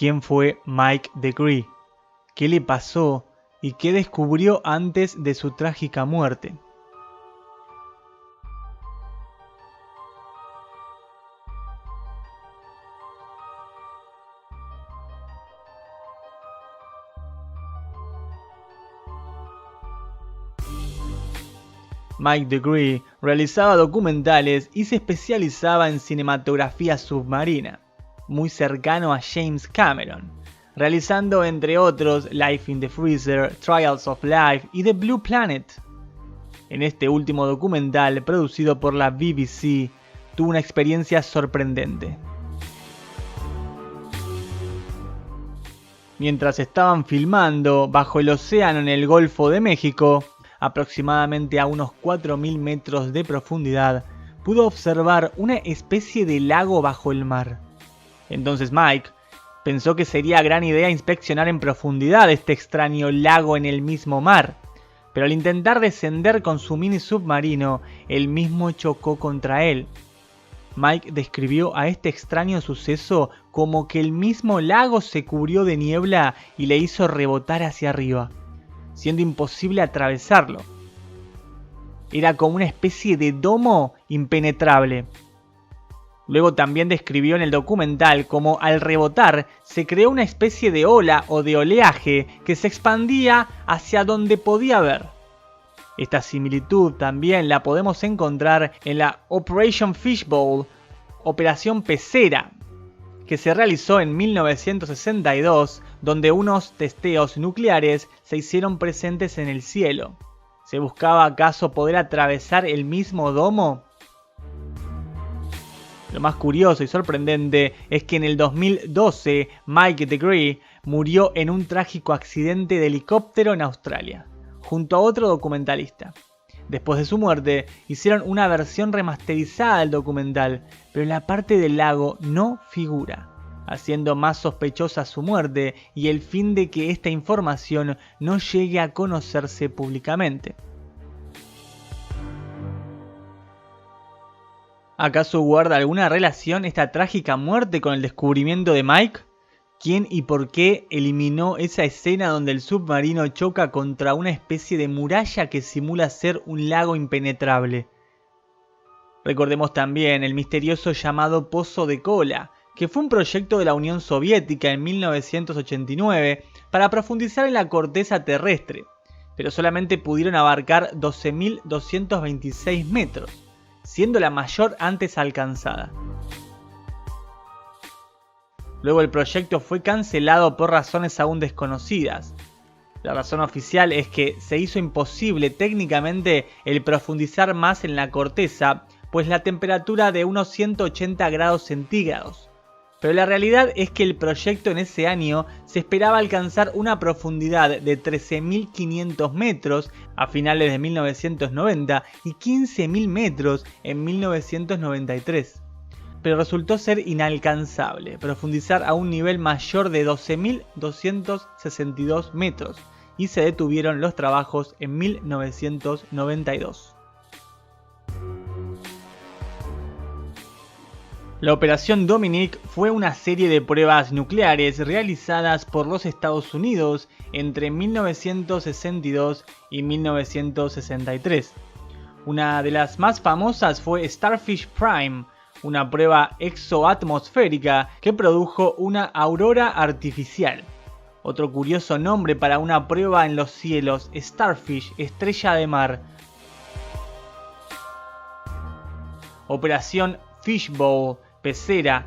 ¿Quién fue Mike Degree? ¿Qué le pasó y qué descubrió antes de su trágica muerte? Mike Degree realizaba documentales y se especializaba en cinematografía submarina, muy cercano a James Cameron, realizando entre otros Life in the Freezer, Trials of Life y The Blue Planet. En este último documental, producido por la BBC, tuvo una experiencia sorprendente. Mientras estaban filmando bajo el océano en el Golfo de México, aproximadamente a unos 4.000 metros de profundidad, pudo observar una especie de lago bajo el mar. Entonces Mike pensó que sería gran idea inspeccionar en profundidad este extraño lago en el mismo mar, pero al intentar descender con su mini submarino, el mismo chocó contra él. Mike describió a este extraño suceso como que el mismo lago se cubrió de niebla y le hizo rebotar hacia arriba, siendo imposible atravesarlo. Era como una especie de domo impenetrable. Luego también describió en el documental cómo al rebotar se creó una especie de ola o de oleaje que se expandía hacia donde podía ver. Esta similitud también la podemos encontrar en la Operation Fishbowl, Operación Pecera, que se realizó en 1962, donde unos testeos nucleares se hicieron presentes en el cielo. ¿Se buscaba acaso poder atravesar el mismo domo? Lo más curioso y sorprendente es que en el 2012 Mike Degree murió en un trágico accidente de helicóptero en Australia, junto a otro documentalista. Después de su muerte, hicieron una versión remasterizada del documental, pero la parte del lago no figura, haciendo más sospechosa su muerte y el fin de que esta información no llegue a conocerse públicamente. ¿Acaso guarda alguna relación esta trágica muerte con el descubrimiento de Mike? ¿Quién y por qué eliminó esa escena donde el submarino choca contra una especie de muralla que simula ser un lago impenetrable? Recordemos también el misterioso llamado Pozo de Kola, que fue un proyecto de la Unión Soviética en 1989 para profundizar en la corteza terrestre, pero solamente pudieron abarcar 12.226 metros, siendo la mayor antes alcanzada. Luego el proyecto fue cancelado por razones aún desconocidas. La razón oficial es que se hizo imposible técnicamente el profundizar más en la corteza, pues la temperatura de unos 180 grados centígrados. Pero la realidad es que el proyecto en ese año se esperaba alcanzar una profundidad de 13.500 metros a finales de 1990 y 15.000 metros en 1993. Pero resultó ser inalcanzable profundizar a un nivel mayor de 12.262 metros y se detuvieron los trabajos en 1992. La Operación Dominic fue una serie de pruebas nucleares realizadas por los Estados Unidos entre 1962 y 1963. Una de las más famosas fue Starfish Prime, una prueba exoatmosférica que produjo una aurora artificial. Otro curioso nombre para una prueba en los cielos, Starfish, estrella de mar. Operación Fishbowl, pecera.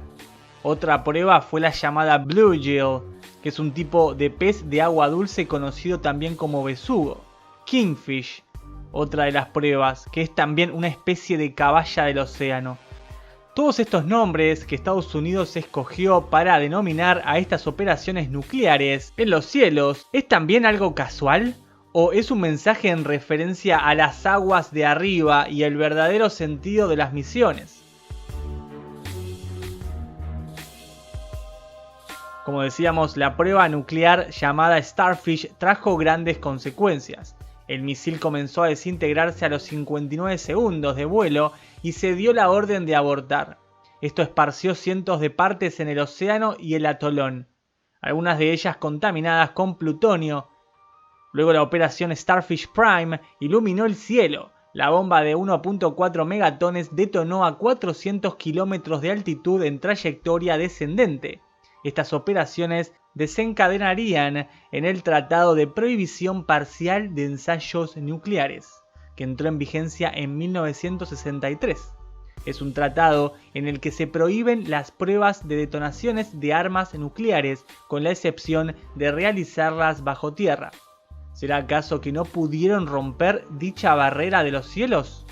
Otra prueba fue la llamada Bluegill, que es un tipo de pez de agua dulce conocido también como besugo. Kingfish, otra de las pruebas, que es también una especie de caballa del océano. Todos estos nombres que Estados Unidos escogió para denominar a estas operaciones nucleares en los cielos, ¿es también algo casual? ¿O es un mensaje en referencia a las aguas de arriba y el verdadero sentido de las misiones? Como decíamos, la prueba nuclear llamada Starfish trajo grandes consecuencias. El misil comenzó a desintegrarse a los 59 segundos de vuelo y se dio la orden de abortar. Esto esparció cientos de partes en el océano y el atolón. algunas de ellas contaminadas con plutonio. Luego la operación Starfish Prime iluminó el cielo. La bomba de 1.4 megatones detonó a 400 kilómetros de altitud en trayectoria descendente. Estas operaciones desencadenarían en el Tratado de Prohibición Parcial de Ensayos Nucleares, que entró en vigencia en 1963. Es un tratado en el que se prohíben las pruebas de detonaciones de armas nucleares, con la excepción de realizarlas bajo tierra. ¿Será acaso que no pudieron romper dicha barrera de los cielos?